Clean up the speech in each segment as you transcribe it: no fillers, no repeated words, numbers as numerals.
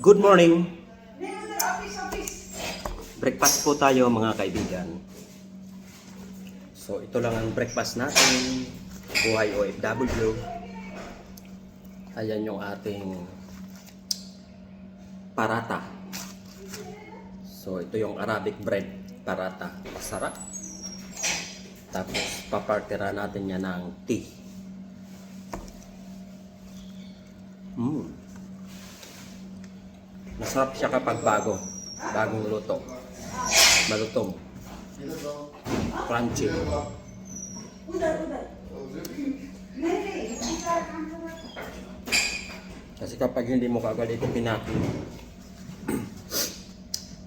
Good morning! Breakfast po tayo mga kaibigan. So ito lang ang breakfast natin. Buhay OFW. Ayan yung ating parata. So ito yung Arabic bread parata. Masarap. Tapos papartira natin yan ng tea. Masarap siya kapag bagong luto. Malutong. Crunchy. Kasi kapag hindi mo kagad ito pinaki,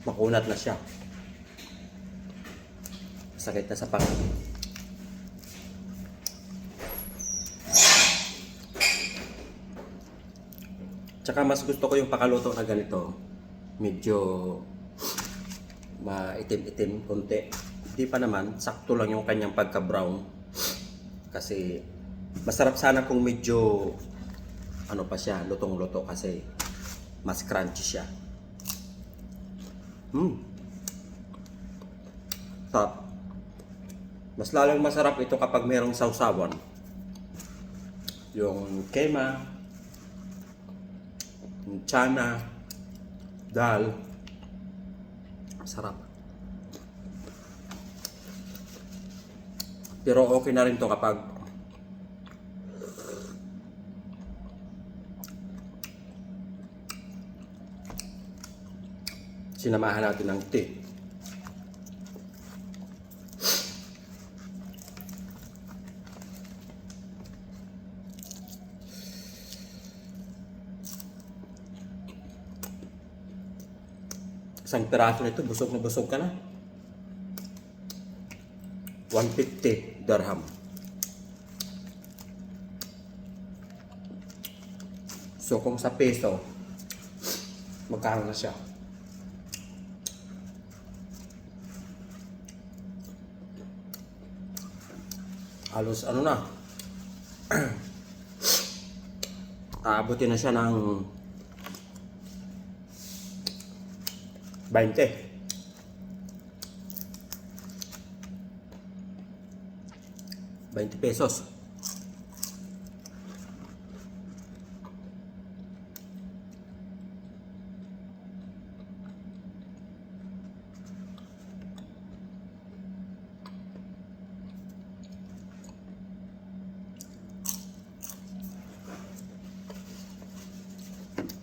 makunat na siya. Sakit na sa pangit. Tsaka mas gusto ko yung pakaluto na ganito. Medyo maitim-itim konti. Hindi pa naman, sakto lang yung kanyang pagka-brown. Kasi masarap sana kung medyo ano pa siya, lutong-luto kasi mas crunchy siya. Sarap. Mas lalong masarap ito kapag mayroong sausawan. Yung kema, yung chana, dal. Sarap. Pero okay na rin to kapag sinamahan natin ng tea. Isang piraso nito, busog na busog ka na. 150 dirham. So kung sa peso, magkano na siya? Halos ano na, aabutin na siya ng 20. Pesos.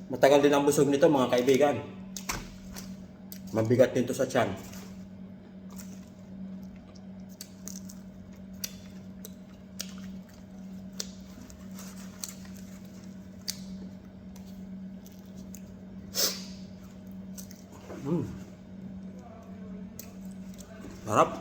Matagal din ang busog nito mga kaibigan. Mabigat nito sa tiyan. Sarap.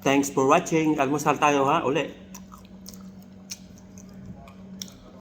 Thanks for watching. Almusal tayo ha, uli.